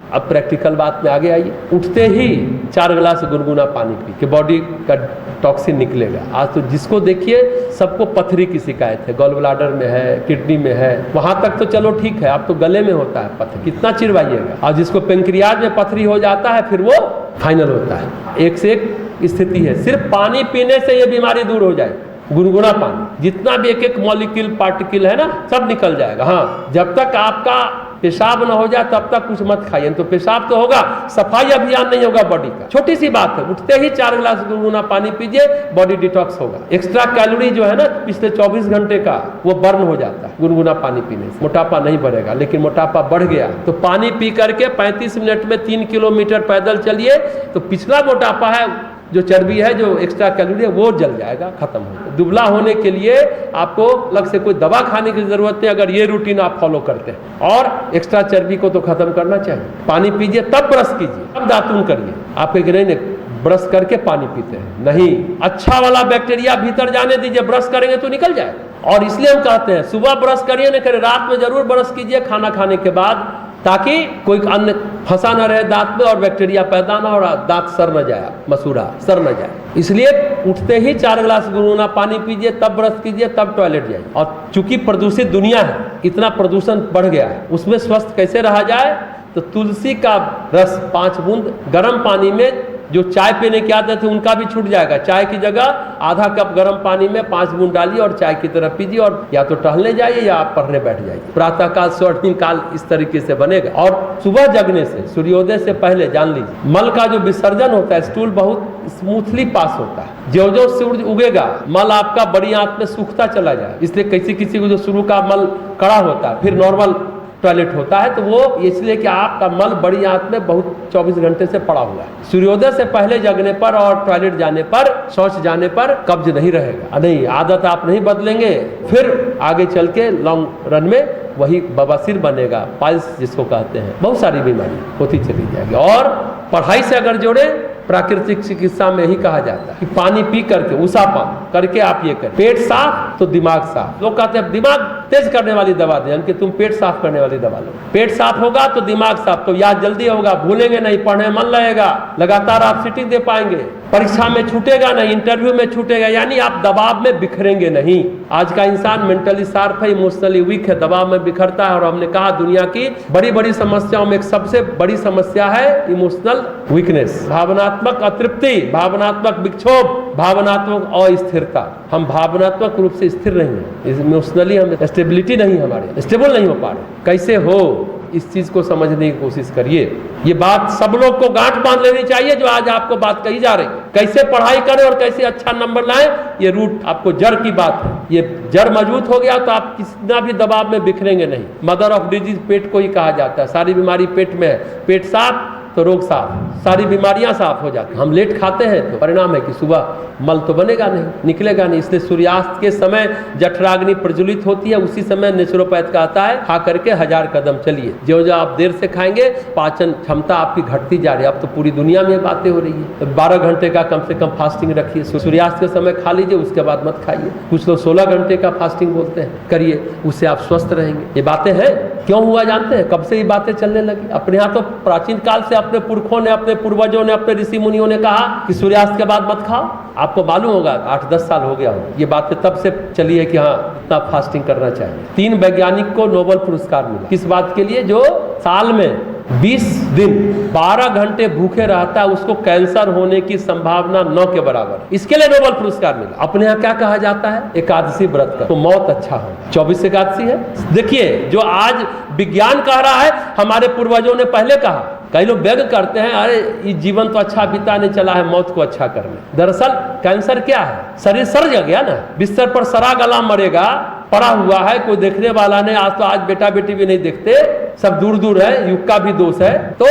अब प्रैक्टिकल बात में आगे आइए। उठते ही 4 गिलास गुनगुना पानी पी के बॉडी का टॉक्सिन निकलेगा। आज तो जिसको देखिए सबको पथरी की शिकायत है, गॉल ब्लाडर में है, किडनी में है, वहां तक तो चलो ठीक है, आप तो गले में होता है पत्थर, कितना चिरवाइएगा। और जिसको पेंक्रियाज में पथरी हो जाता है फिर वो फाइनल होता है। एक से एक स्थिति है। सिर्फ पानी पीने से ये बीमारी दूर हो जाए। गुनगुना पानी, जितना भी एक एक मॉलिक्यूल पार्टिकल है ना, सब निकल जाएगा। हाँ, जब तक आपका पेशाब ना हो जाए तब तक कुछ मत खाइए, तो पेशाब तो होगा, सफाई अभियान नहीं होगा बॉडी का। छोटी सी बात है, उठते ही 4 गिलास गुनगुना पानी पीजिए, बॉडी डिटॉक्स होगा। एक्स्ट्रा कैलोरी जो है ना पिछले 24 घंटे का, वो बर्न हो जाता है गुनगुना पानी पीने से। मोटापा नहीं बढ़ेगा, लेकिन मोटापा बढ़ गया तो पानी पी करके 35 मिनट में 3 किलोमीटर पैदल चलिए, तो पिछला मोटापा है, जो चर्बी है, जो एक्स्ट्रा कैलोरी है, वो जल जाएगा, खत्म हो जाएगा। दुबला होने के लिए आपको अलग से कोई दवा खाने की जरूरत नहीं, अगर ये रूटीन आप फॉलो करते हैं। और एक्स्ट्रा चर्बी को तो खत्म करना चाहिए। पानी पीजिए, तब ब्रश कीजिए, तब दातुन करिए। आप एक नहीं ब्रश करके पानी पीते हैं, नहीं, अच्छा वाला बैक्टीरिया भीतर जाने दीजिए, ब्रश करेंगे तो निकल जाएगा। और इसलिए हम कहते हैं सुबह ब्रश करिए न करें, रात में जरूर ब्रश कीजिए खाना खाने के बाद, ताकि कोई अन्न फंसा न रहे दांत में और बैक्टीरिया पैदा ना हो, दांत सड़ न जाए, मसूड़ा सड़ न जाए। इसलिए उठते ही 4 गिलास गुनगुना पानी पीजिए, तब ब्रश कीजिए, तब टॉयलेट जाइए। और चूंकि प्रदूषित दुनिया है, इतना प्रदूषण बढ़ गया है, उसमें स्वस्थ कैसे रहा जाए, तो तुलसी का रस 5 बूंद गर्म पानी में, जो चाय पीने की आदत है उनका भी छूट जाएगा। चाय की जगह आधा कप गर्म पानी में 5 बूंद डालिए और चाय की तरह पीजिए, और या तो टहलने जाइए या आप पढ़ने बैठ जाइए। प्रातः काल, स्वर्णिम काल इस तरीके से बनेगा। और सुबह जगने से, सूर्योदय से पहले जान लीजिए, मल का जो विसर्जन होता है, स्टूल बहुत स्मूथली पास होता है। जो जो सूरज उगेगा, मल आपका बड़ी आंत में सूखता चला जाए। इसलिए किसी किसी को जो शुरू का मल कड़ा होता है, फिर नॉर्मल टॉयलेट होता है, तो वो इसलिए कि आपका मल बड़ी आंत में बहुत 24 घंटे से पड़ा हुआ है। सूर्योदय से पहले जगने पर और टॉयलेट जाने पर, शौच जाने पर कब्ज नहीं रहेगा। नहीं, आदत आप नहीं बदलेंगे, फिर आगे चल के लॉन्ग रन में वही बवासीर बनेगा, पाइल्स जिसको कहते हैं, बहुत सारी बीमारी होती चली जाएगी। और पढ़ाई से अगर जोड़े, प्राकृतिक चिकित्सा में ही कहा जाता है कि पानी पी करके, उसापान करके आप ये करें। पेट साफ तो दिमाग साफ। लोग कहते हैं दिमाग तेज करने वाली दवा दें, कि तुम पेट साफ करने वाली दवा लो। पेट साफ होगा तो दिमाग साफ, तो याद जल्दी होगा, भूलेंगे नहीं, पढ़ने मन लगेगा, लगातार आप सीटिंग दे पाएंगे, परीक्षा में छूटेगा नहीं, इंटरव्यू में छूटेगा, यानी आप दबाव में बिखरेंगे नहीं। आज का इंसान मेंटली शार्प है, इमोशनली वीक है, दबाव में बिखरता है। और हमने कहा दुनिया की बड़ी बड़ी समस्याओं में एक सबसे बड़ी समस्या है इमोशनल वीकनेस, भावनात्मक अतृप्ति, भावनात्मक विक्षोभ, भावनात्मक अस्थिरता। हम भावनात्मक रूप से स्थिर नहीं है, इमोशनली हम स्टेबिलिटी नहीं, हमारे स्टेबल नहीं हो पा रहे। कैसे हो, इस चीज को समझने की कोशिश करिए। ये बात सब लोग को गांठ बांध लेनी चाहिए जो आज आपको बात कही जा रही है। कैसे पढ़ाई करें और कैसे अच्छा नंबर लाएं, ये रूट आपको जड़ की बात है। ये जड़ मजबूत हो गया तो आप कितना भी दबाव में बिखरेंगे नहीं। मदर ऑफ डिजीज पेट को ही कहा जाता है। सारी बीमारी पेट में है, पेट साफ तो रोग साफ, सारी बीमारियां साफ हो जाती हैं। हम लेट खाते हैं तो परिणाम है कि सुबह मल तो बनेगा नहीं, निकलेगा नहीं। इसलिए सूर्यास्त के समय जठराग्नि प्रज्वलित होती है, उसी समय नेचुरोपैथ कहता है खा करके 1000 कदम चलिए। जो जो आप देर से खाएंगे, पाचन क्षमता आपकी घटती जा रही है। अब तो पूरी दुनिया में बातें हो रही है। 12 घंटे का कम से कम फास्टिंग रखिए। सूर्यास्त के समय खा लीजिए, उसके बाद मत खाइए। कुछ लोग 16 घंटे का फास्टिंग बोलते हैं, करिए, उससे आप स्वस्थ रहेंगे। ये बातें हैं, क्यों हुआ जानते हैं? कब से ये बातें चलने लगी? अपने यहाँ तो प्राचीन काल से अपने पुरखों ने, अपने पूर्वजों ने, अपने ऋषि मुनियों ने कहा कि सूर्यास्त के बाद मत खाओ। आपको मालूम होगा 8-10 साल हो गया हो, ये बातें तब से चली है कि हाँ इतना फास्टिंग करना चाहिए। 3 वैज्ञानिक को नोबेल पुरस्कार मिला किस बात के लिए? जो साल में 20 दिन 12 घंटे भूखे रहता है, उसको कैंसर होने की संभावना 9 के बराबर। इसके लिए नोबेल पुरस्कार मिला। अपने यहाँ क्या कहा जाता है? एकादशी व्रत कर तो मौत अच्छा हो। 24 एकादशी है। देखिए, जो आज विज्ञान कह रहा है, हमारे पूर्वजों ने पहले कहा। कई लोग व्यंग करते हैं, अरे ये जीवन तो अच्छा बिताने चला है, मौत को अच्छा करने। दरअसल कैंसर क्या है? शरीर सड़ गया ना, बिस्तर पर सड़ा गला मरेगा, पड़ा हुआ है, कोई देखने वाला नहीं। आज तो आज बेटा बेटी भी नहीं देखते, सब दूर दूर है, युग का भी दोष है। तो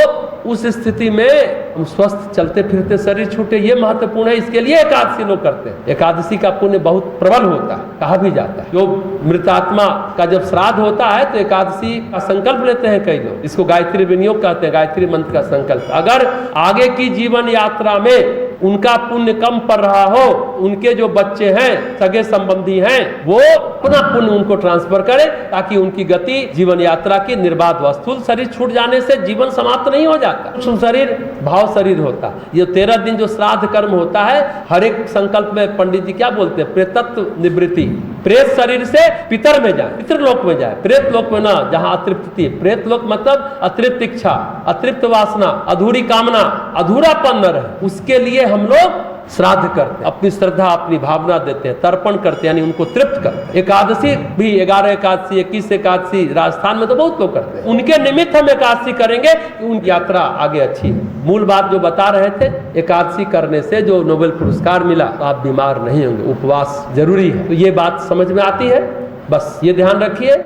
उस स्थिति में हम स्वस्थ चलते फिरते शरीर छूटे, ये महत्वपूर्ण है। इसके लिए एकादशी लोग करते हैं। एकादशी का पुण्य बहुत प्रबल होता है, कहा भी जाता है। जो मृतात्मा का जब श्राद्ध होता है तो एकादशी का संकल्प लेते हैं कई लोग, इसको गायत्री विनियोग कहते हैं, गायत्री मंत्र का संकल्प। अगर आगे की जीवन यात्रा में उनका पुण्य कम पड़ रहा हो, उनके जो बच्चे हैं, सगे संबंधी हैं, वो अपना पुण्य उनको ट्रांसफर करें, ताकि उनकी गति जीवन यात्रा की निर्बाध हो। स्थूल शरीर छूट जाने से जीवन समाप्त नहीं हो जाता, सूक्ष्म शरीर भाव शरीर होता। ये 13 दिन जो श्राद्ध कर्म होता है, हर एक संकल्प में पंडित जी क्या बोलते हैं, प्रेतत्व निवृत्ति। प्रेत शरीर से पितर में जाए, पितृलोक में जाए, प्रेत लोक में ना, जहां अतृप्ति है। प्रेत लोक मतलब अतृप्त इच्छा, अतृप्त वासना, अधूरी कामना, अधूरापन न रहे, उसके लिए हम लोग श्राद्ध करते हैं, अपनी श्रद्धा अपनी भावना देते हैं, तर्पण करते हैं, यानी उनको तृप्त करते हैं। एकादशी भी 11 एकादशी 21 एकादशी राजस्थान में तो बहुत लोग करते हैं, उनके निमित्त हम एकादशी करेंगे कि उनकी यात्रा आगे अच्छी है। मूल बात जो बता रहे थे, एकादशी करने से जो नोबेल पुरस्कार मिला, तो आप बीमार नहीं होंगे, उपवास जरूरी है। तो ये बात समझ में आती है, बस ये ध्यान रखिए।